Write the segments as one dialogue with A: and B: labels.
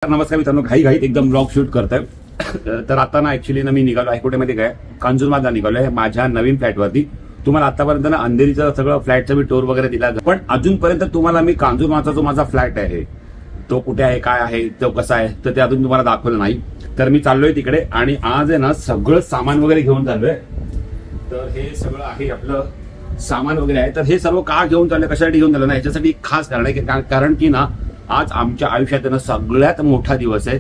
A: नमस्कार मित्रांनो, घाईत एकदम ब्लॉग शूट करतोय. तर आता ना ऍक्च्युली ना मी निघालो आहे कुठेमध्ये काय कांजूरमार्गला निघालोय माझ्या नवीन फ्लॅटवरती. तुम्हाला आतापर्यंत ना अंधेरीचं सगळं फ्लॅटचं मी टूर वगैरे दिला, पण अजूनपर्यंत तुम्हाला मी कांजूरमार्गचा जो माझा फ्लॅट आहे तो कुठे आहे, काय आहे, तो कसा आहे, तर ते अजून तुम्हाला दाखवलं नाही. तर मी चाललोय तिकडे आणि आज आहे ना सगळं सामान वगैरे घेऊन चाललोय. तर हे सगळं आहे आपलं सामान वगैरे आहे. तर हे सर्व का घेऊन चाललंय, कशासाठी घेऊन चाललं ना, याच्यासाठी एक खास कारण आहे. कारण की ना आज आमच्या आयुष्यात ना सगळ्यात मोठा दिवस आहे.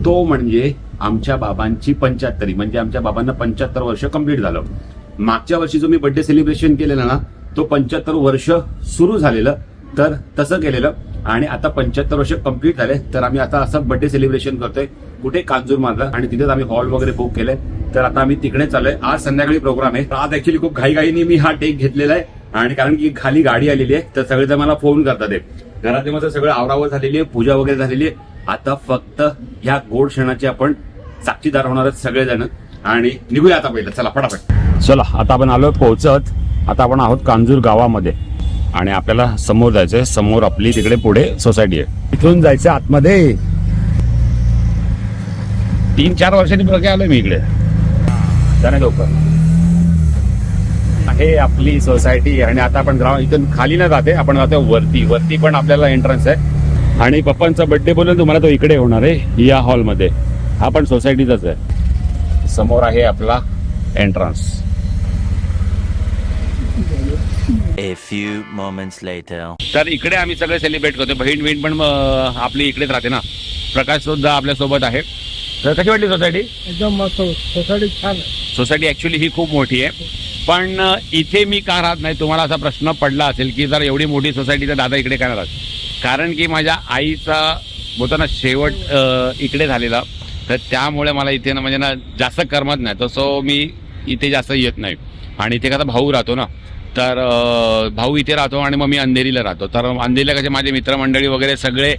A: तो म्हणजे आमच्या बाबांची 75, म्हणजे आमच्या बाबांना 75 वर्ष कंप्लीट झालं. मागच्या वर्षी जो मी बर्थडे सेलिब्रेशन केलेलं ना, तो 75 वर्ष सुरू झालेलं, तर तसं केलेलं. आणि आता 75 वर्ष कंप्लीट झाले, तर आम्ही आता असं बर्थडे सेलिब्रेशन करतोय कुठे कांजूरमार्गला. आणि तिथेच आम्ही हॉल वगैरे बुक केलंय. तर आता आम्ही तिकडे चाललोय. आज संध्याकाळी प्रोग्राम आहे. आज ऍक्च्युली खूप घाईघाईने मी हा टेक घेतलेला आहे. आणि कारण की खाली गाडी आलेली आहे, तर सगळेजण मला फोन करतात. घरातले मग सगळं आवरावर झालेली आहे, पूजा वगैरे झालेली आहे. आता फक्त ह्या गोड क्षणाचे आपण साक्षीदार होणार आहेत सगळेजण. आणि निघूया आता पहिलं, चला फटाफट. चला आता आपण आलोय पोहोचत. आता आपण आहोत कांजूर गावामध्ये आणि आपल्याला समोर जायचंय. समोर आपली तिकडे पुढे सोसायटी आहे, इथून जायचं आतमध्ये. 3-4 वर्षांनी बघा आलोय मी इकडे. जाणे लवकर आहे आपली सोसायटी. आणि आता आपण इथून खाली न जाते, आपण जातो वरती पण आपल्याला एंट्रन्स आहे. आणि पप्पांचा बर्थडे बोलून तुम्हाला तो इकडे होणार आहे या हॉलमध्ये. हा पण सोसायटीचाच आहे. समोर आहे आपला entrance.
B: A few moments later.
A: तर इकडे आम्ही सगळे सेलिब्रेट करतो. बहीण पण आपली इकडेच राहते ना. प्रकाश सुद्धा आपल्या सोबत आहे. तर कशी वाटली सोसायटी?
C: एकदम मस्त. सोसायटी छान आहे.
A: सोसायटी ऍक्च्युली ही खूप मोठी आहे. पण इथे मी का राहत नाही, तुम्हाला असा प्रश्न पडला असेल की जर एवढी मोठी सोसायटी तर दादा इकडे काय राहत. कारण की माझ्या आईचा होता ना शेवट इकडे झालेला, तर त्यामुळे मला इथे ना म्हणजे ना जास्त करमत नाही. तसं मी इथे जास्त येत नाही. आणि इथे कसा भाऊ राहतो ना, तर भाऊ इथे राहतो आणि मग मी अंधेरीला राहतो. तर अंधेरीला कसे माझे मित्रमंडळी वगैरे सगळे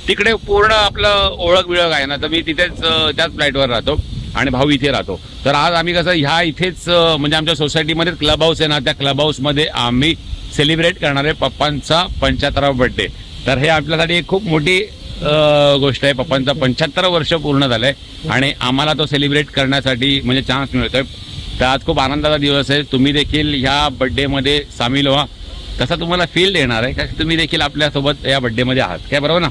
A: तिकडे पूर्ण आपलं ओळख बिळख आहे ना, तर मी तिथेच त्याच फ्लॅटवर राहतो आणि भाऊ इथे राहतो. तर आज आम्ही कसं ह्या इथेच म्हणजे आमच्या सोसायटीमध्ये क्लब हाऊस आहे ना, त्या क्लब हाऊसमध्ये आम्ही सेलिब्रेट करणार आहे पप्पांचा 75वा बर्थडे. तर हे आपल्यासाठी एक खूप मोठी गोष्ट आहे. पप्पांचा 75 वर्ष पूर्ण झालंय आणि आम्हाला तो सेलिब्रेट करण्यासाठी म्हणजे चान्स मिळतोय. तर आज खूप आनंदाचा दिवस आहे. तुम्ही देखील ह्या बर्थडेमध्ये सामील व्हा. तसा तुम्हाला फील येणार आहे, कारण तुम्ही देखील आपल्यासोबत या बर्थडेमध्ये आहात, काय बरोबर ना?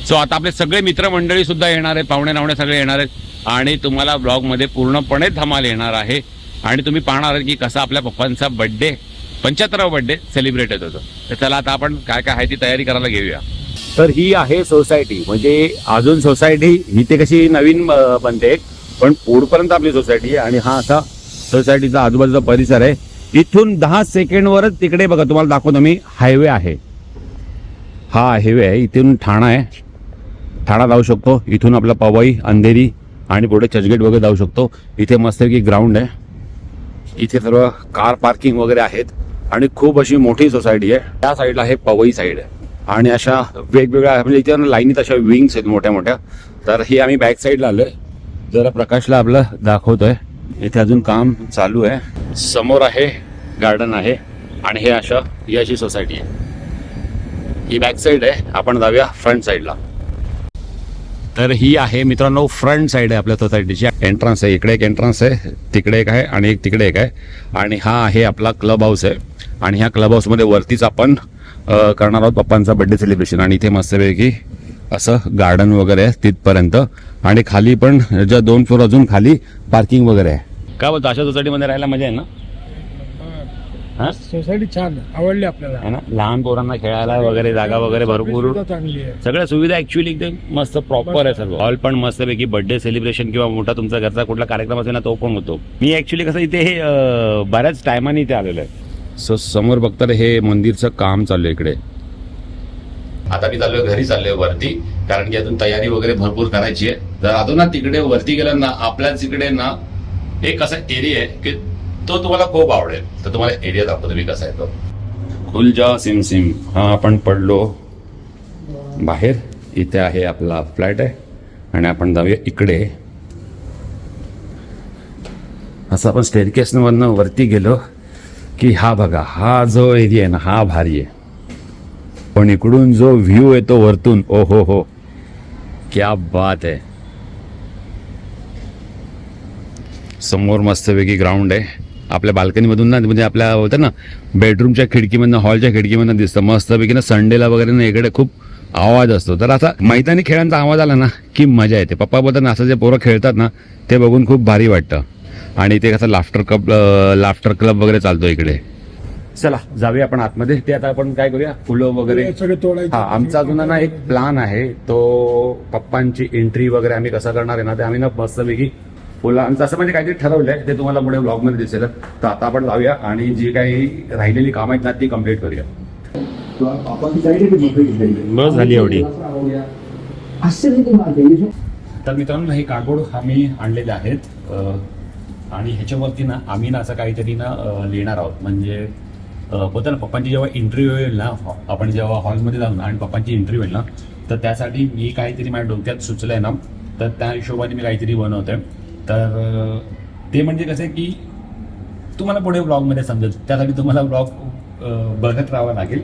A: सो आता आपले सगळे मित्रमंडळी सुद्धा येणार आहेत, पाहुणे सगळे येणार आहेत आणि तुम्हाला ब्लॉगमध्ये पूर्णपणे धमाल येणार आहे. आणि तुम्ही पाहणार की कसा आपल्या पप्पांचा बर्थडे 75वा बर्थडे सेलिब्रेट होत होतो. तर चला आता आपण काय काय आहे ती तयारी करायला घेऊया. तर ही आहे सोसायटी. म्हणजे अजून सोसायटी इथे कशी नवीन बनते, पण पुढपर्यंत आपली सोसायटी आहे. आणि हा असा सोसायटीचा आजूबाजूचा परिसर आहे. इथून 10 सेकंडवरच तिकडे बघा, तुम्हाला दाखवतो मी, हायवे आहे. हा हायवे आहे, इथून ठाणा आहे. ठाणा जाऊ शकतो. इथून आपला पवई, अंधेरी आणि पुढे चर्चगेट वगैरे जाऊ शकतो. इथे मस्तपैकी ग्राउंड आहे. इथे सर्व कार पार्किंग वगैरे आहेत आणि खूप अशी मोठी सोसायटी आहे. त्या साईडला आहे पवई साईड आहे. आणि अशा वेगवेगळ्या म्हणजे इथे लाईनीत अशा विंग्स आहेत मोठ्या मोठ्या. तर ही आम्ही बॅक साईडला आलोय. जरा प्रकाशला आपलं दाखवतोय. इथे अजून काम चालू आहे. समोर आहे गार्डन आहे आणि हे ही अशी सोसायटी आहे. ही बॅक साईड आहे. आपण जाऊया फ्रंट साईडला. तर ही आहे मित्रांनो फ्रंट साईड आहे आपल्या सोसायटीची. एंट्रन्स आहे. इकडे एक एंट्रन्स आहे, तिकडे एक आहे आणि एक तिकडे एक आहे. आणि हा आहे आपला क्लब हाऊस आहे. आणि ह्या क्लब हाऊसमध्ये वरतीच आपण करणार आहोत पप्पांचा बर्थडे सेलिब्रेशन. आणि इथे मस्तपैकी असं गार्डन वगैरे आहे तिथपर्यंत. आणि खाली पण ज्या 2 फ्लोर अजून खाली पार्किंग वगैरे आहे. काय बोलतो, अशा सोसायटीमध्ये राहायला मजा आहे ना?
C: सोसायटी छान आवडली आपल्याला,
A: है ना? लहान पोरांना खेळायला वगैरे जागा वगैरे भरपूर,
C: चांगली आहे.
A: सगळ्या सुविधा ऍक्च्युअली एकदम मस्त प्रॉपर आहे सर्व. हॉल पण मस्तपैकी बर्थडे सेलिब्रेशन किंवा मोठा तुमचा घरचा कुठला कार्यक्रम असेल ना, तो पण होतो. मी ऍक्च्युली कसं इथे बऱ्याच टायमाने इथे आलेलो आहे. सो समोर बघता हे मंदिरचं काम चालू आहे इकडे. आता मी चाललोय घरी, चाललोय वरती, कारण की अजून तयारी वगैरे भरपूर करायची आहे. जर अजून ना तिकडे वरती गेलं ना, आपल्याच इकडे ना एक असा एरिया आहे की तो तुम्हाला खूप आवडेल. तर तुम्हाला एरिया दाखवतो मी कसा आहे तो. खुलजा सिम सिम. हा आपण पडलो बाहेर. इथे आहे आपला फ्लॅट आहे आणि आपण जाऊया इकडे. असं आपण स्टेअरकेसवरनं वरती गेलो की हा बघा, हा जो एरिया आहे ना, हा भारी आहे. पण इकडून जो व्ह्यू येतो वरतून, ओ हो हो, क्या बात आहे. समोर मस्तपैकी ग्राउंड आहे. आपल्या बाल्कनीमधून ना म्हणजे आपल्या होतं ना बेडरूमच्या खिडकीमधनं हॉलच्या खिडकीमधनं दिसतं मस्तपैकी ना. संडेला वगैरे ना इकडे खूप आवाज असतो. तर असा मैदानी खेळांचा आवाज आला ना की मजा येते. पप्पा बोलतात ना असं जे पोरं खेळतात ना ते बघून खूप भारी वाटतं. आणि ते कसं लाफ्टर क्लब वगैरे चालतो इकडे. चला जाऊया आपण आतमध्ये. ते आता आपण काय करूया फुलं वगैरे.
C: सगळे तोडायचे.
A: हा आमचा अजून ना एक प्लान आहे. तो पप्पांची एंट्री वगैरे आम्ही कसं करणार आहे ना ते आम्ही ना मस्तपैकी फुलांचं असं म्हणजे काहीतरी ठरवलंय. ते तुम्हाला पुढे ब्लॉगमध्ये दिसेल. तर आता आपण जाऊया आणि जी काही राहिलेली कामं आहेत ना ती कम्प्लीट करूया. बस झाली एवढी. तर मित्रांनो हे कार्डबोर्ड आम्ही आणलेले आहेत आणि ह्याच्यावरती ना आम्ही ना असं काहीतरी ना लिहिणार आहोत. म्हणजे होतं ना पप्पांची जेव्हा इंटरव्ह्यू होईल ना आपण जेव्हा हॉलमध्ये जाऊ ना आणि पप्पांची इंटरव्ह्यू होईल ना तर त्यासाठी मी काहीतरी माझ्या डोक्यात सुचलंय ना तर त्या हिशोबाने मी काहीतरी बनवतोय. तर ते म्हणजे कसं आहे की तुम्हाला पुढे ब्लॉगमध्ये समजेल. त्यासाठी तुम्हाला ब्लॉग बघत राहावं लागेल.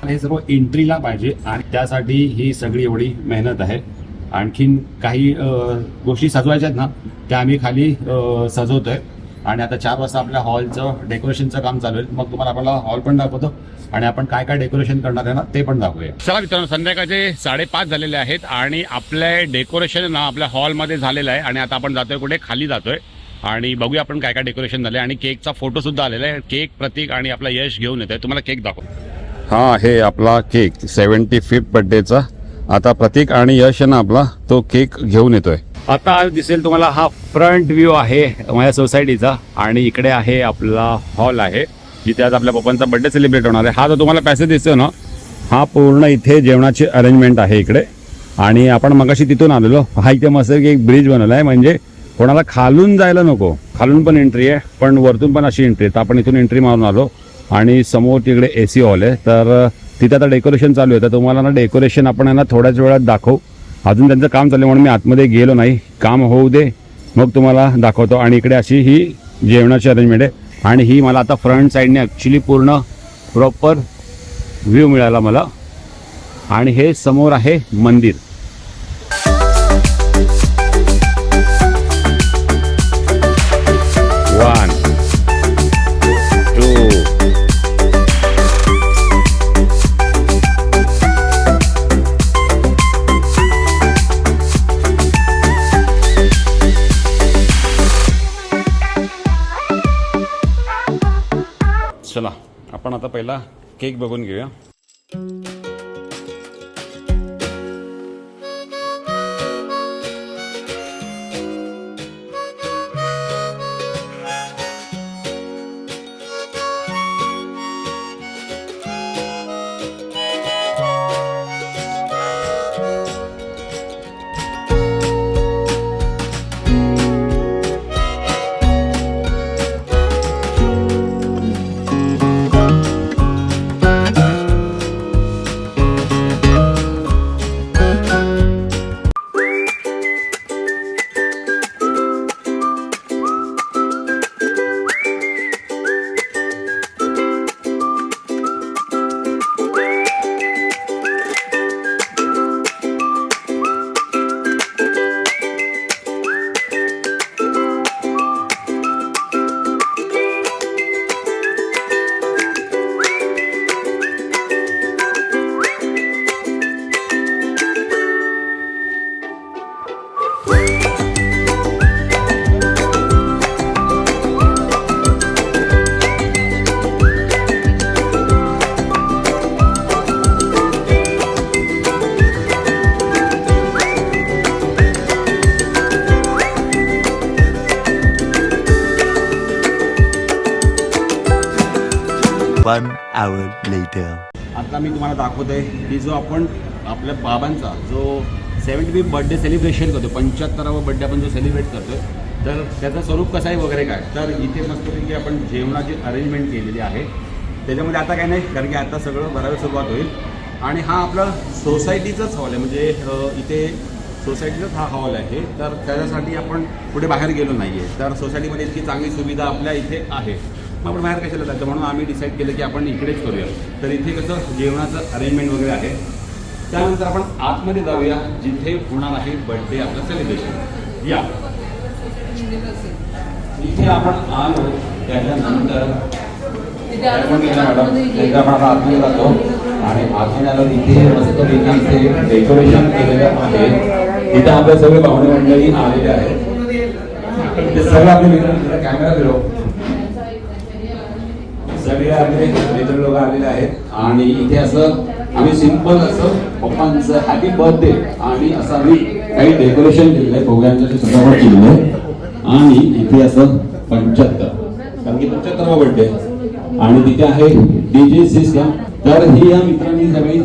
A: हे सर्व एंट्रीला पाहिजे आणि त्यासाठी ही सगळी एवढी मेहनत आहे. आणखीन काही गोष्टी सजवायच्या आहेत ना त्या आम्ही खाली सजवतोय. आणि आता 4 वाजता आपल्या हॉलचं डेकोरेशनचं काम चालू आहे. मग तुम्हाला आपल्याला हॉल पण दाखवतो आणि आपण काय काय डेकोरेशन करणार आहे ना ते पण दाखवूया. चला मित्रांनो संध्याकाळचे 5:30 झालेले आहेत आणि आपलं डेकोरेशन ना आपल्या हॉलमध्ये झालेलं आहे. आणि आता आपण जातोय कुठे खाली जातोय आणि बघूया आपण काय काय डेकोरेशन झालंय. आणि केकचा फोटो सुद्धा आलेला आहे. केक प्रतीक आणि आपला यश घेऊन येतोय. तुम्हाला केक दाखव. हा हे आपला केक 75th बर्थडेचा. आता प्रतीक आणि यश ना आपला तो केक घेऊन येतोय. आता दिसेल तुम्हाला हा फ्रंट व्ह्यू आहे माझ्या सोसायटीचा. आणि इकडे आहे आपला हॉल आहे जिथे आज आपल्या पप्पांचा बर्थडे सेलिब्रेट होणार आहे. हा जो तुम्हाला पॅसेज दिसतोय ना हा पूर्ण इथे जेवणाची अरेंजमेंट आहे इकडे. आणि आपण मगाशी तिथून आलेलो. हा इथे मस्त एक ब्रिज बनवला आहे म्हणजे कोणाला खालून जायला नको. खालून पण एंट्री आहे पण वरतून पण अशी एंट्री आहे. तर आपण इथून एंट्री मारून आलो. आणि समोर तिकडे AC हॉल आहे. तर तिथे आता डेकोरेशन चालू आहे. तर तुम्हाला ना डेकोरेशन आपण ना थोड्याच वेळात दाखवू. अजून त्यांचं काम चालू आहे म्हणून मी आतमध्ये गेलो नाही. काम होऊ दे मग तुम्हाला दाखवतो. आणि इकडे अशी ही जेवणाची अरेंजमेंट आहे. आणि ही मला आता फ्रंट साईडने ॲक्च्युली पूर्ण प्रॉपर व्ह्यू मिळाला मला. आणि हे समोर आहे मंदिर. वन टू चला आपण आता पहिला केक बघून घेऊया.1
B: hour later.
A: आता मी तुम्हाला दाखवतोय की जो आपण आपल्या बाबांचा जो 75th बर्थडे सेलिब्रेशन करतो 75वा बर्थडे आपण जो सेलिब्रेट करतोय तर त्याचं स्वरूप कसं आहे वगैरे काय, तर इथे मस्तपैकी आपण जेवणाची अरेंजमेंट केलेली आहे. त्याच्यामध्ये आता काय नाही, कारण की आता सगळं बराच सुरुवात होईल. आणि हा आपला सोसायटीचाच हॉल आहे, म्हणजे इथे सोसायटीचाच हा हॉल आहे. तर त्याच्यासाठी आपण कुठे बाहेर गेलो नाही आहे. तर सोसायटीमध्ये इतकी चांगली सुविधा आपल्या इथे आहे, मग आपण बाहेर कशाला जायचं, म्हणून आम्ही डिसाईड केलं की आपण इकडेच करूया. तर इथे कसं जेवणाचं अरेंजमेंट वगैरे आहे. त्यानंतर आपण आतमध्ये जाऊया, जिथे होणार आहे बर्थडे आपलं सेलिब्रेशन. या इथे आपण आलो, त्याच्यानंतर एकदा आपण आता आतमध्ये जातो आणि आतमध्ये आलो. इथे मस्तपैकी इथे डेकोरेशन केलेलं आहे. इथे आपले सगळे पाहुणे मंडळी आलेले आहेत. ते सगळे आपले मित्र, कॅमेरा फिरव, सगळे आपले मित्र लोक आलेले आहेत. आणि इथे असं आम्ही सिंपल असं पप्पांचं हॅपी बर्थडे आणि असं आम्ही काही डेकोरेशन केलेलं आहे, फुग्यांचं सजावट केलेलं आहे. आणि इथे असं 75, कारण की 75वा बर्थडे आणि तिथे आहे डीजे सिस्टम. तर ही या मित्रांनी सगळी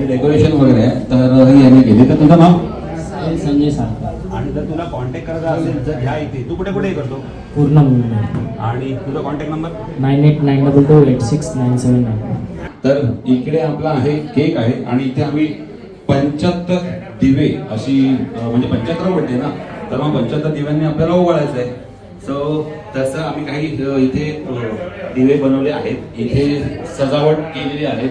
A: डेकोरेशन वगैरे आहे, तर ही याने केली. तर तुझं नाव
D: संजय सारखा.
A: आणि जर तुला कॉन्टॅक्ट करायचा असेल तर ह्या इथे तू कुठे कुठे करतो,
D: पूर्ण मुंबई.
A: आणि तुझा कॉन्टॅक्ट नंबर
D: 9892286979.
A: तर इकडे आपला आहे केक आहे. आणि इथे आम्ही 75 दिवे अशी, म्हणजे 75 बर्थडे ना, तर मग 75 दिव्यांनी आपल्याला ओवाळायचं आहे. सो तसं आम्ही काही इथे दिवे बनवले आहेत, इथे सजावट केलेली आहे.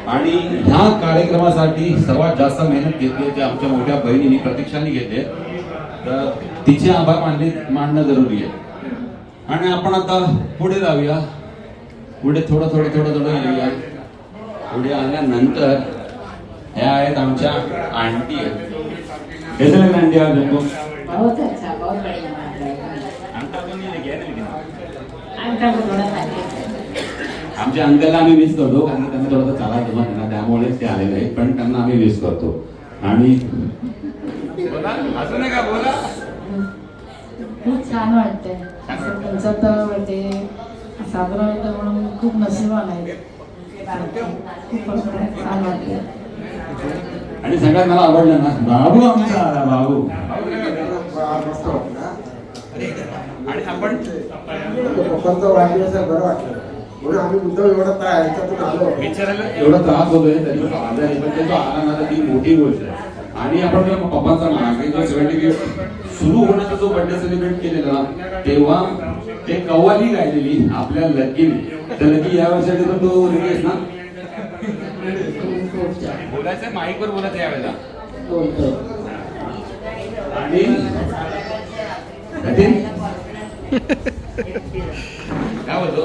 A: आणि ह्या कार्यक्रमासाठी सर्वात जास्त मेहनत घेतली ते आमच्या मोठ्या बहिणीने प्रतीक्षाने घेतली, तर तिचे आभार मानणं जरुरी आहे. आणि आपण आता पुढे जाऊया, पुढे थोडं येऊया. पुढे आल्यानंतर ह्या आहेत आमच्या आंटी आहेत. कैसे लग रहा आंटी आज हमको?
E: बहुत अच्छा, बहुत बढ़िया बात है।
A: अंकल को नहीं लेके आए ना, लेकिन
E: अंकल को थोड़ा सा
A: आमच्या अंकलला आम्ही मिस करतो, कारण की त्यांना थोडंसं चालायला जमत नाही ना, त्यामुळेच ते आलेले आहेत. पण त्यांना आम्ही मिस करतो. आणि बोला, असं नाही का, बोला.
E: खूप छान वाटतंय. असं तुमचं तर बर्थडे साजरा होतं म्हणून खूप नशिबान आहे. खूप छान वाटलं.
A: आणि सगळ्यात मला आवडलं ना, बाबू आमचा आला, बाबू. आणि आपण
C: पप्पांचा वाढदिवस आहे, बरं वाटलं म्हणून आम्ही मुद्दा एवढा ह्याच्यातून आलो.
A: विचारायला एवढा त्रास होतोय तरी पण आला आहे, पण तो आला ना, तर ती मोठी गोष्ट आहे. आणि आपण जेव्हा पप्पांचा म्हणा की जो 75 सुरू होण्याचा जो बर्थडे सेलिब्रेट केलेला ना, तेव्हा ते कव्वाली गायलेली आपल्या लकीने. तर लकी या वर्षाची तर तो रेडी आहेस ना, बोलायचं माईकवर बोलायचं यावेळेला. आणि नितीन, काय बोलतो,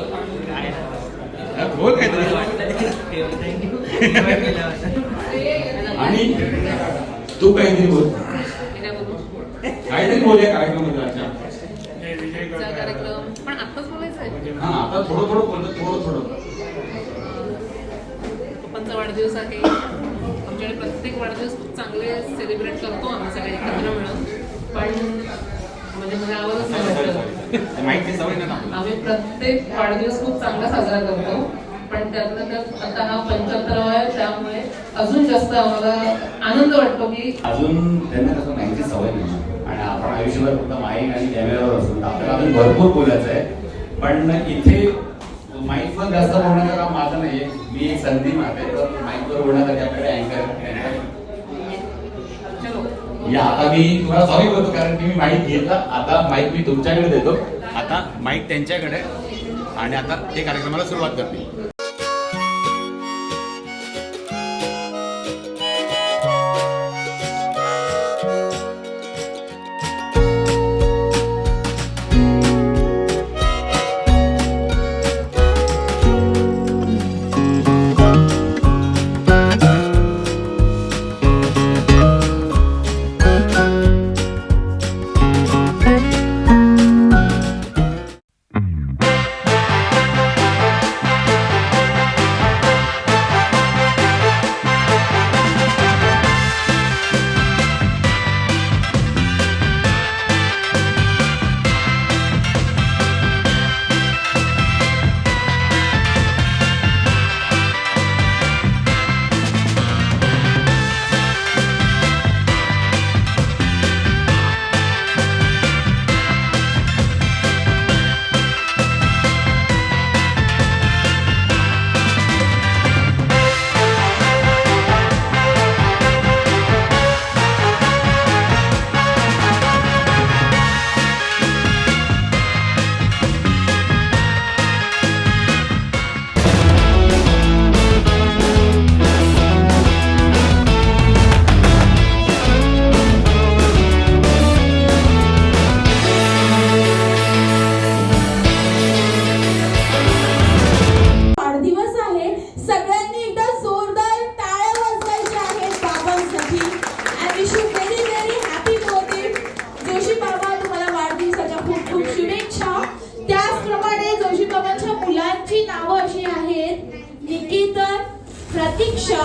A: बोल काहीतरी. आणि तू काहीतरी बोल, काहीतरी बोलूया कार्यक्रमामध्ये.
F: कार्यक्रम पण आताच बोलायचंय.
A: हा, आता थोडं बोलतो, थोडं.
F: पप्पांचा वाढदिवस आहे. आमच्याकडे प्रत्येक वाढदिवस खूप चांगले सेलिब्रेट करतो आम्ही सगळे एकत्र मिळून. पण म्हणजे मला आवडच नाही वाटतं.
A: माहिती सवय ना,
F: आम्ही प्रत्येक वाढदिवस खूप चांगला साजरा करतो. पण त्यातलं त्यात आता हा 75वा आहे, त्यामुळे अजून जास्त आम्हाला आनंद वाटतो की
A: अजून त्यांना कसं माहिती सवय नाही. आणि आपण आयुष्यभर फक्त माईक आणि कॅमेऱ्यावर असून आपल्याला अजून भरपूर बोलायचं आहे. पण इथे माईकवर जास्त बोलण्याचं काम माझं नाहीये. मी एक संधी मागते, तर माईकवर बोलण्यासाठी आपल्याकडे अँकर या. आता मी तुम्हाला सॉरी बोलतो, कारण की मी माईक घेतला. आता माईक मी तुमच्याकडे देतो. आता माईक त्यांच्याकडे, आणि आता ते कार्यक्रमाला सुरुवात करतील.
G: सगळ्यांची नावं अशी आहेत, निकितन, प्रतीक्षा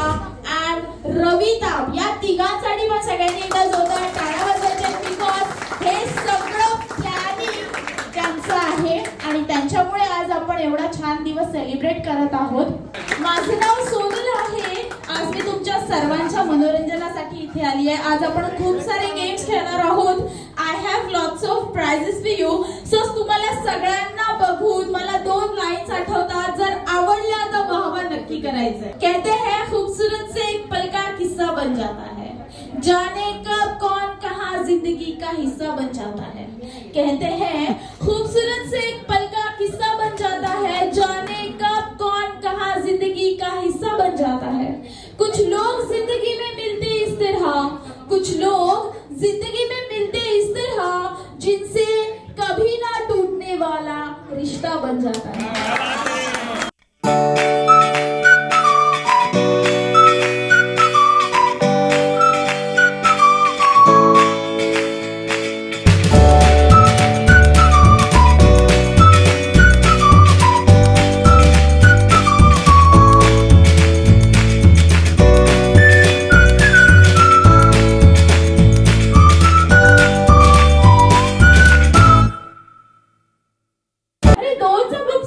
G: अँड रविता. या तिघांसाठी पण सगळ्यांनी एकदा जोरदार टाळ्या वाजवायच्या, बिकॉज हे सगळं प्लॅनिंग त्यांचं आहे आणि त्यांच्यामुळे आज आपण एवढा छान दिवस सेलिब्रेट करत आहोत. माझं नाव सोनल आहे. आज मी तुमच्या सर्वांच्या मनोरंजनासाठी इथे आली आहे. आज आपण खूप सारे गेम्स खेळणार आहोत. I have lots of prizes for you. So तुम्हाला सगळ्यांना बघून मला 2 लाईन्स आठवतात. जर आवडल्या तर वाहवा नक्की करायचंय. कहते हैं खूबसूरत से एक पल का किस्सा बन जाता है, जाने कब कौन कहां जिंदगी का हिस्सा बन जाता है. कहते हैं खूबसूरत से एक पल का किस्सा बन जाता है, जाने कब कौन कहां जिंदगी का हिस्सा बन जाता है. कुछ लोग जिंदगी में मिलते इस तरह, कुछ लोग जिंदगी में मिलते इस तरह, जिनसे कभी ना टूटने वाला रिश्ता बन जाता है.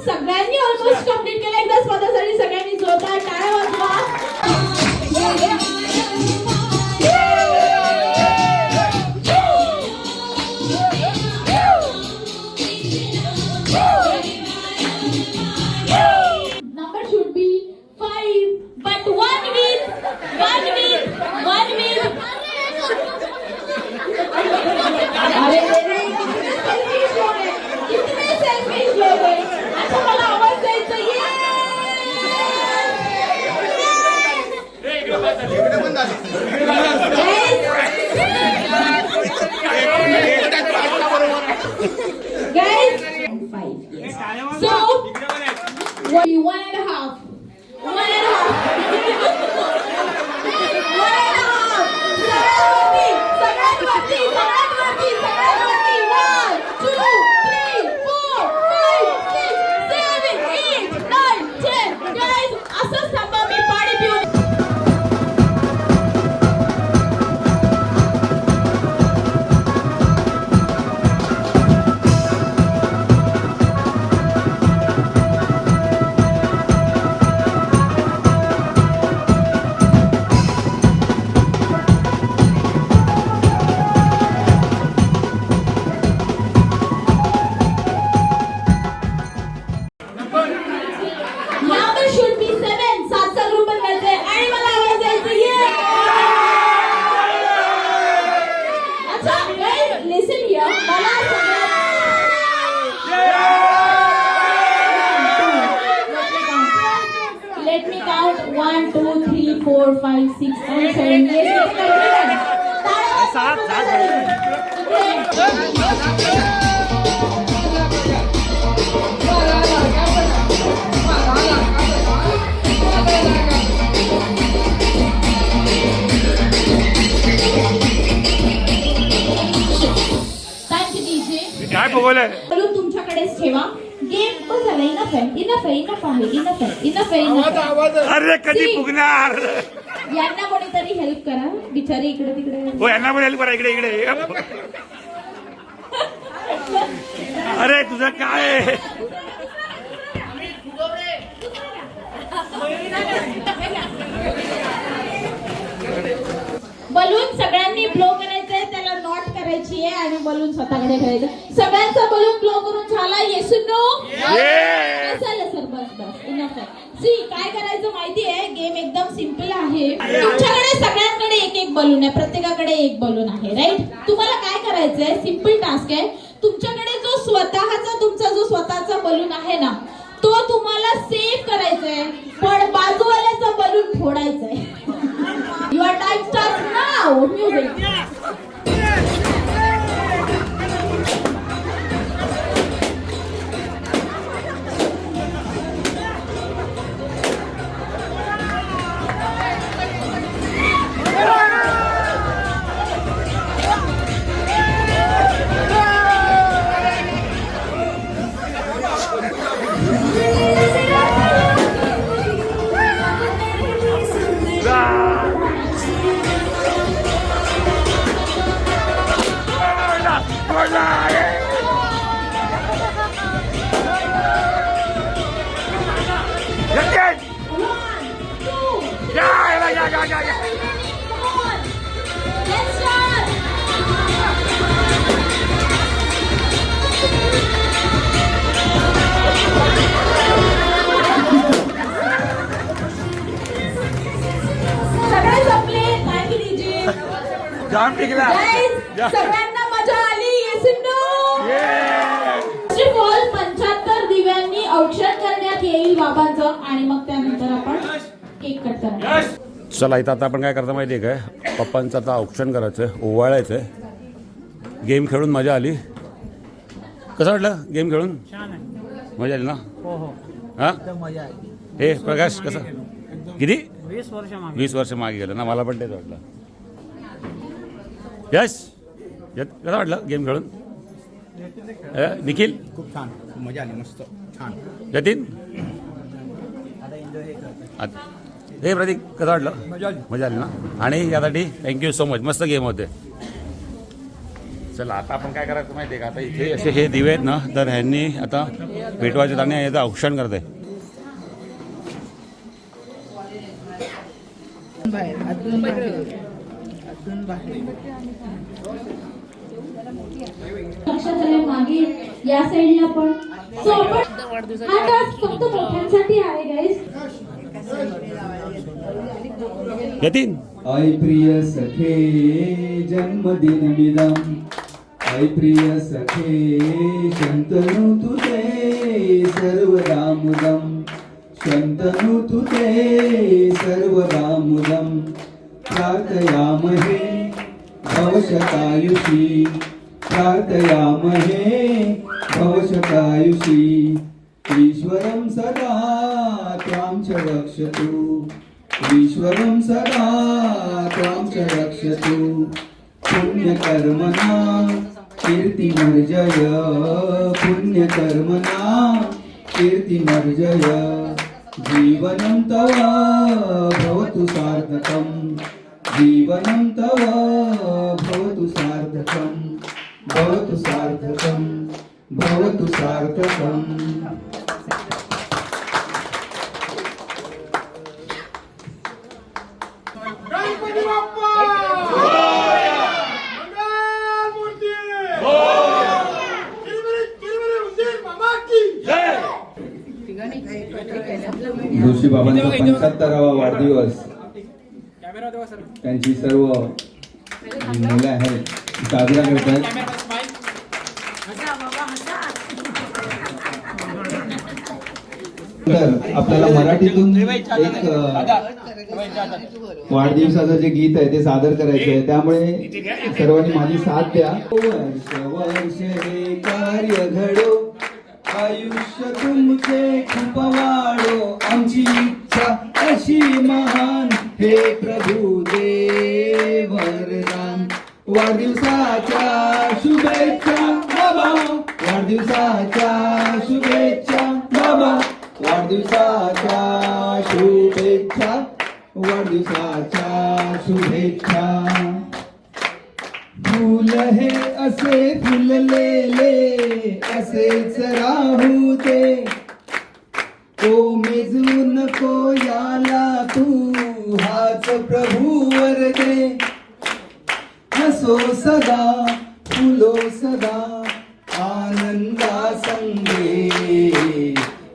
G: सगळ्यांनी ऑलमोस्ट कंप्लीट केलं. एकदा स्वतःसाठी सगळ्यांनी जोरदार टाळ्या वाजवा. Number should be 5, but one with. अरे कितने सेल्फिश लोग हैं. अच्छा मला आवाज द्यायचा. Guys, 5. Yes. So, 1.5. 1.5. सगळ्यात वरती. 1, 2, 3, 4, 5, 6, 7, 8, 9, 10. Guys, असंच थांबा, मी पाणी पिऊन. Number should be 7. 7चा ग्रुप बनवायचा आणि मला आवाज द्यायचा. अच्छा गाइस, लिसन हियर. मला let me count 1, 2, 3, 4, 5, 6 and 7. Yes, 7.
A: काय बघवलंय
G: बलून तुमच्याकडेच ठेवा. गेम बस झाला. इनफ आहे.
A: अरे कधी फुगणार.
G: यांना कोणीतरी हेल्प करा, बिचारी इकडे तिकडे.
A: हो यांना पण हेल्प करा. इकडे अरे तुझं काय.
G: बलून सगळ्यांनी ब्लो करायचंय, त्याला नॉट करायची आहे आणि बलून स्वतःकडे ठेवायचं. सगळ्यांचा बलून ब्लो करून झाला. Yes no. सर बस इनफ आहे. सी काय करायचं माहितीये, गेम एकदम सिंपल आहे. तुमच्याकडे सगळ्यांकडे एक बलून आहे, प्रत्येकाकडे एक बलून आहे, राईट. तुम्हाला काय करायचंय, सिंपल टास्क आहे. तुमच्याकडे तुमचा जो स्वतःचा बलून आहे ना, तो तुम्हाला सेव्ह करायचा आहे, पण बाजूवाल्याचा बलून फोडायचा आहे. Your time start now. Music.
H: Music
G: Guys, सगळ्यांना मजा आली येस नो फॉल 75 दिव्यांनी औक्षण करण्यात येईल बाबांचं आणि मग त्यानंतर आपण केक कट करणार.
A: चला इथं आता आपण काय करता माहिती आहे काय, पप्पांचं आता औक्षण करायचं आहे, ओवाळायचं आहे. गेम खेळून मजा आली. कसं वाटलं गेम खेळून? मजा आली ना? हां हे प्रकाश कसं किती 20 वर्ष मागे गेलं ना, मला पण तेच वाटलं. यस कसं वाटलं गेम खेळून? निखिल
H: खूप छान, मजा आली, मस्त छान.
A: जतीन हे प्रतीक कसं वाटलं? मजा आली ना. आणि यासाठी थँक्यू सो मच, मस्त गेम होते. चला आता आपण काय करायचं माहिती आहे का, आता इथे असे हे दिवे आहेत ना, तर ह्यांनी आता पेटवायचे आणि याचं औक्षण करते.
G: लक्षात आलं मागे या साईडला पण सो आपण हा टास्क फक्त मोठ्यांसाठी आहे गाईस.
A: जतीन
I: ऐ प्रिय सखे जन्मदिनमिदं ऐ प्रिय सखे शन्तनु तुते सर्वदा मुदं शन्तनु तुते सर्वदा मुदं प्रार्थयामहे भवशतायुषी प्रार्थयामहे भवशतायुषी ईश्वरं सदा त्वां च रक्षतु ईश्वरं सदा त्वां च रक्षतु पुण्यकर्मणा कीर्तिमर्जय पुण्यकर्मणा कीर्तिमर्जय जीवनं तव भवतु सार्थकं जीवनं तव भवतु सार्थकं भवतु सार्थकं भवतु सार्थकं. जोशी बाबांचा 75वा वाढदिवस त्यांची सर्व मुलं आहेत साजरा करतात. तर आपल्याला मराठीतून एक वाढदिवसाचं जे गीत आहे ते सादर करायचं आहे, त्यामुळे सर्वांनी माझी साथ द्या. वर्ष वर्ष हे कार्य घडो आयुष्य तुमचे खूप वाढो आमची इच्छा अशी महान हे प्रभू दे वरदान. वाढदिवसाच्या शुभेच्छा बाबा वाढदिवसाच्या शुभेच्छा बाबा वाढदिवसाच्या शुभेच्छा वाढदिवसाच्या शुभेच्छा. फूल हे असे फुललेले असेच राहू दे मेजू नको याला तू हाच प्रभू वर दे. हसो सदा फुलो सदा आनंदा संगे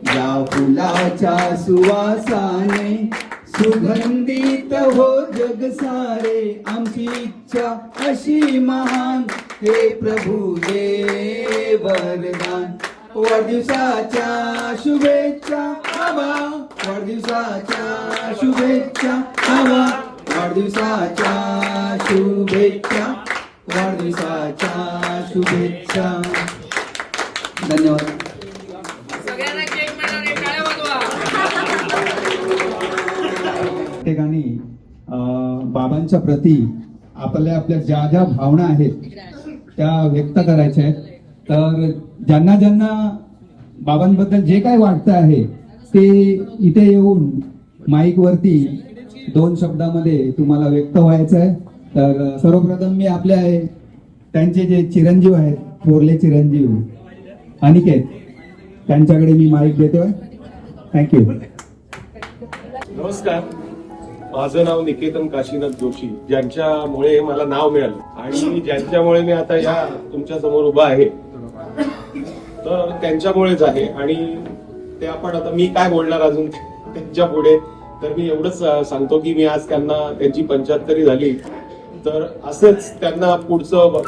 I: या फुलाच्या सुवासाने सुगंधित हो जग सारे आमची इच्छा अशी महान हे प्रभू दे वरदान. वाढदिवसाच्या शुभेच्छा बाबा वाढदिवसाच्या शुभेच्छा बाबा वाढदिवसाच्या शुभेच्छा वाढदिवसाच्या शुभेच्छा. धन्यवाद.
F: सगळ्यांना केक मिळाले, टाळ्या वाजवा.
I: ठिकाणी बाबांच्या प्रती आपल्या ज्या ज्या भावना आहेत त्या व्यक्त करायच्या आहेत. तर ज्यांना ज्यांना बाबांबद्दल जे काय वाटतं आहे ते इथे येऊन माईक वरती 2 शब्दामध्ये तुम्हाला व्यक्त व्हायचं आहे. तर सर्वप्रथम मी त्यांचे जे चिरंजीव आहेत, थोरले चिरंजीव अनिकेत, त्यांच्याकडे मी माईक देतोय. थँक्यू.
J: नमस्कार, माझं नाव निकेतन काशीनाथ जोशी. ज्यांच्यामुळे मला नाव मिळालं आणि ज्यांच्यामुळे मी आता या तुमच्या समोर उभा आहे, तर त्यांच्यामुळेच आहे. आणि ते आपण आता मी काय बोलणार अजून त्यांच्या पुढे, तर मी एवढंच सांगतो की मी आज त्यांची 75 झाली तर असंच त्यांना पुढचं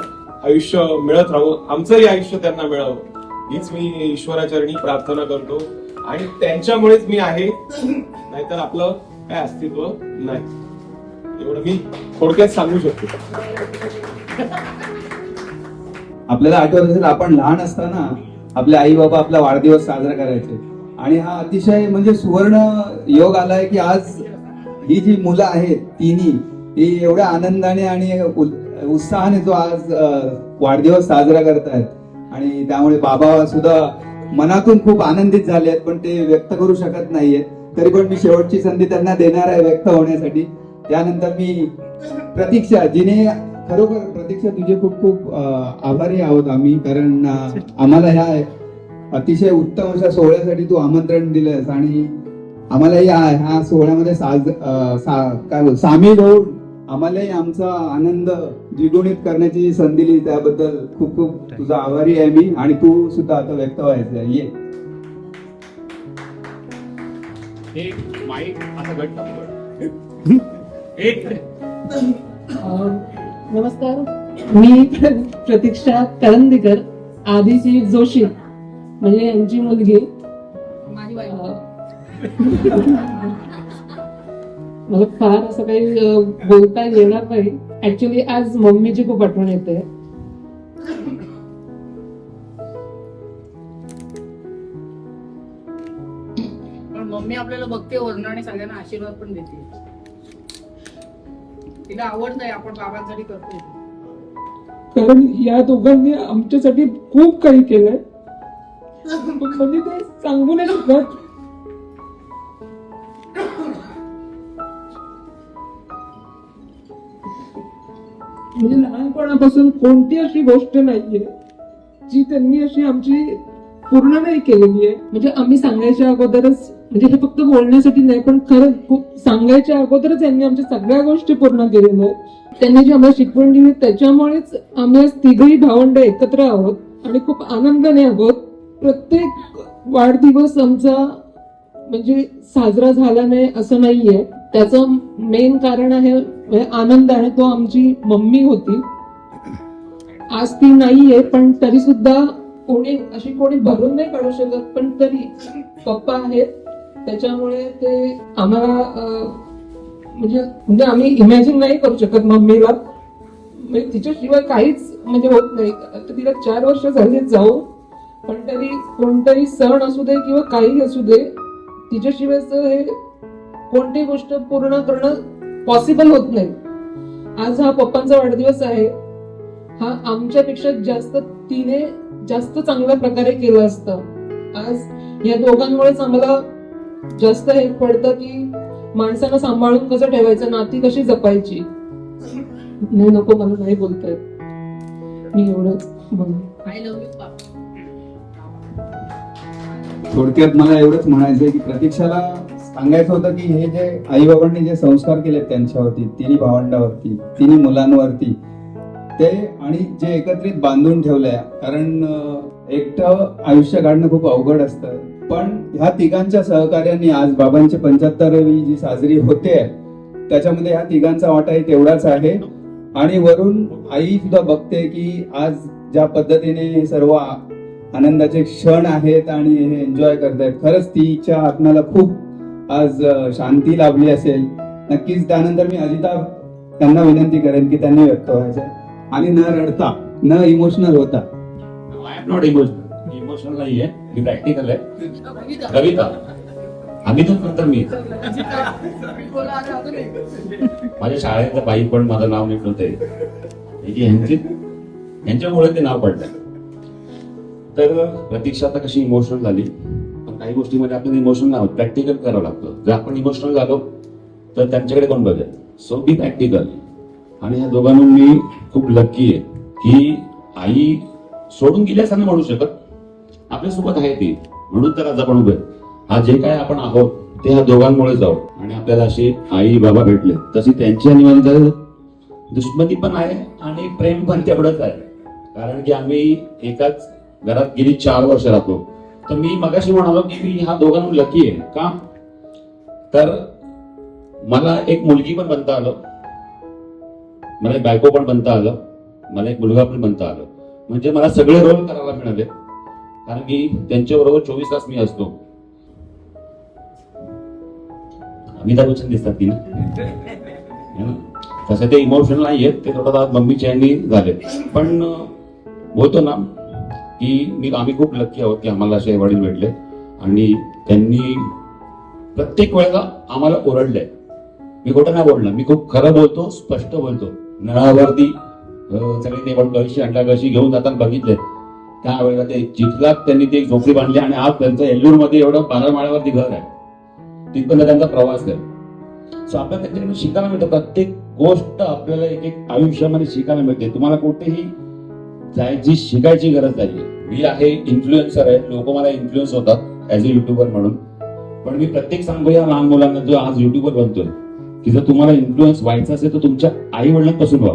J: आयुष्य मिळत राहू, आमचंही आयुष्य त्यांना मिळावं हीच मी ईश्वराचरणी प्रार्थना करतो. आणि त्यांच्यामुळेच मी आहे, नाहीतर आपलं काय अस्तित्व नाही. एवढं मी थोडक्यात सांगू शकतो.
I: आपल्याला आठवत असेल, आपण लहान असताना आपले आई बाबा आपला वाढदिवस साजरा करायचे आणि हा अतिशय म्हणजे सुवर्ण योग आलाय की आज ही जी मुलं आहेत तिन्ही ही एवढ्या आनंदाने आणि उत्साहाने जो आज वाढदिवस साजरा करतायत. आणि त्यामुळे बाबा सुद्धा मनातून खूप आनंदित झाले आहेत, पण ते व्यक्त करू शकत नाहीयेत. तरी पण मी शेवटची संधी त्यांना देणार आहे व्यक्त होण्यासाठी. त्यानंतर मी प्रतीक्षा, जिने खरोखर प्रतीक्षा तुझे खूप खूप आभारी आहोत आम्ही, कारण आम्हाला ह्या अतिशय उत्तम अशा सोहळ्यासाठी तू आमंत्रण दिलंस आणि आम्हालाही ह्या सोहळ्यामध्ये सामील होऊन आम्हालाही आमचा आनंद द्विगुणित करण्याची संधी दिली, त्याबद्दल खूप खूप तुझा आभारी आहे मी. आणि तू सुद्धा आता व्यक्त व्हायचं आहे. ये
A: एक माईक असं घट्ट
F: नमस्कार, मी प्रतीक्षा करंदीकर, आदिची जोशी म्हणजे यांची मुलगी. मला फार असं काही बोलता येणार नाही. ऍक्च्युली आज मम्मीची खूप आठवण येते.
K: पण मम्मी आपल्याला बघते वर्ण आणि सगळ्यांना आशीर्वाद पण देते. तिला आवडतंय आपण बाबांसाठी करतोय,
F: कारण या दोघांनी आमच्यासाठी खूप काही केलंय. म्हणजे ते सांगू नाही शकत. म्हणजे लहानपणापासून कोणती अशी गोष्ट नाहीये जी त्यांनी अशी आमची पूर्ण नाही केलेली आहे. म्हणजे आम्ही सांगायच्या अगोदरच, म्हणजे हे फक्त बोलण्यासाठी नाही पण खरं खूप सांगायच्या अगोदरच यांनी आमच्या सगळ्या गोष्टी पूर्ण केलेल्या आहेत. त्यांनी जी आम्हाला शिकवण दिली त्याच्यामुळेच आम्ही आज तिघही भावंड एकत्र आहोत आणि खूप आनंदाने आहोत. प्रत्येक वाढदिवस आमचा म्हणजे साजरा झाला नाही असं नाहीये. त्याचं मेन कारण आहे म्हणजे आनंद आहे, तो आमची मम्मी होती. आज ती नाहीये, पण तरी सुद्धा कोणी भरून नाही काढू शकत, पण तरी पप्पा आहेत त्याच्यामुळे ते आम्हाला म्हणजे आम्ही इमॅजिन नाही करू शकत मम्मीला. म्हणजे तिच्याशिवाय काहीच म्हणजे होत नाही. आता तिला 4 वर्ष झाली जाऊ, पण तरी कोणताही सण असू दे किंवा काही असू दे, तिच्याशिवाय हे कोणती गोष्ट पूर्ण करणं पॉसिबल होत नाही. आज हा पप्पांचा वाढदिवस आहे, हा आमच्यापेक्षा तिने जास्त चांगल्या प्रकारे केलं असतं. आज या दोघांमुळेच आम्हाला जास्त हे पडतं की माणसाला सांभाळून कसं ठेवायचं, नाती कशी जपायची. नाही, नको, मला नाही बोलता येत, मी एवढंच बोलू.
K: आय लव्ह यू पापा.
I: थोडक्यात मला एवढंच म्हणायचंय की प्रतीक्षाला सांगायचं होतं की हे जे आई बाबांनी जे संस्कार केलेत त्यांच्यावरती, तिन्ही भावंडावरती, तिन्ही मुलांवरती, ते आणि जे एकत्रित बांधून ठेवलंय. कारण एकटं आयुष्य काढणं खूप अवघड असतं, पण ह्या तिघांच्या सहकार्याने आज बाबांची 75वी जी साजरी होते त्याच्यामध्ये ह्या तिघांचा वाटाही तेवढाच आहे. आणि वरून आई सुद्धा बघते की आज ज्या पद्धतीने हे सर्व आनंदाचे क्षण आहेत आणि हे एन्जॉय करतायत, खरंच तिच्या आत्म्याला खूप आज शांती लाभली असेल. नक्कीच त्यानंतर मी अजिता त्यांना विनंती करेन की त्यांनी व्यक्त व्हायचं आणि न रडता, न इमोशनल होता.
A: आय एम नॉट इमोशनल नाहीये, मी प्रॅक्टिकल आहे. कविता आम्ही तर नंतर मी माझ्या शाळेतलं बाई पण माझं नाव नीट नव्हते, यांच्यामुळे ते नाव पडलं. तर प्रतीक्षा आता कशी इमोशनल झाली, पण काही गोष्टीमध्ये आपण इमोशनल नाही होत, प्रॅक्टिकल करावं लागतं. जर आपण इमोशनल झालो तर त्यांच्याकडे कोण बघेल. सो बी प्रॅक्टिकल. आणि ह्या दोघांना मी खूप लकी आहे की आई सोडून गेली असं नाही म्हणू शकत, आपल्यासोबत आहे ती, म्हणून तर आज आपण उभे. हा जे काय आपण आहोत ते ह्या दोघांमुळेच आहोत. आणि आपल्याला अशी आई बाबा भेटले, तशी त्यांची आणि माझी दुश्मनी पण आहे आणि प्रेम पण तेवढंच आहे. कारण की आम्ही एकाच घरात गेली 4 वर्ष राहतो. तर मी मगाशी म्हणालो की मी ह्या दोघांना लकी आहे. का तर मला एक मुलगी पण बनता आलं,
L: मला एक बायको पण बनता आलं, मला एक मुलगा पण बनता आलं. म्हणजे मला सगळे रोल करायला मिळाले, कारण की त्यांच्याबरोबर 24 तास मी असतो. अमिताभ बच्चन दिसतात की ना, तसं ते इमोशनल नाही आहेत, ते थोडं मम्मीच्या यांनी झाले. पण बोलतो ना की आम्ही खूप लकी आहोत की आम्हाला असे वडील भेटले आणि त्यांनी प्रत्येक वेळेला आम्हाला ओरडलंय. मी खोटं नाही बोलणार, मी खूप खरं बोलतो, स्पष्ट बोलतो. नळावरती सगळे ते पण कळशी अंडा कळशी घेऊन जाताना बघितले त्यावेळेला ते चिखलात त्यांनी ते झोपडी बांधली आणि आज त्यांचं एल्लूर मध्ये एवढं 12 माळ्यावरती घर आहे, तिथपर्यंत त्यांचा प्रवास आहे. सो आपल्याला त्यांच्याकडे शिकायला मिळतं, प्रत्येक गोष्ट आपल्याला एक एक आयुष्यामध्ये शिकायला मिळते. तुम्हाला कुठेही जायची शिकायची गरज नाहीये. मी आहे इन्फ्लुएन्सर आहे, लोक मला इन्फ्लुएन्स होतात ऍज अ युट्यूबर म्हणून. पण मी प्रत्येक सांगतो या लहान मुलांना जो आज युट्यूबर बनतोय की जर तुम्हाला इन्फ्लुएन्स व्हायचं असेल तर तुमच्या आई वडिलांपासून व्हा.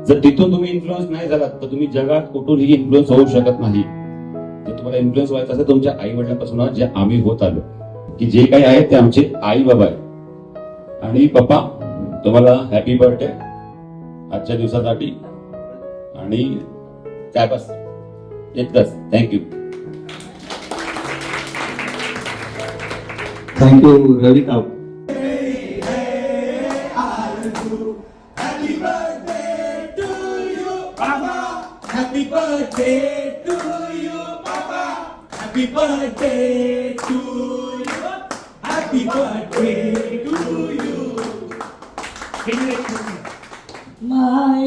L: जर तिथून तुम्ही इन्फ्लुएन्स नाही झालात तर तुम्ही जगात कुठूनही इन्फ्लुएन्स होऊ शकत नाही. जर तुम्हाला इन्फ्लुएन्स व्हायचं असेल तुमच्या आई वडिलांपासून व्हा, जे आम्ही होत आलो. की जे काही आहे ते आमचे आई बाबा आहे. आणि पप्पा तुम्हाला हॅपी बर्थडे आजच्या दिवसासाठी. आणि काय बस इतकंच. थँक्यू.
I: थँक्यू रविता.
E: My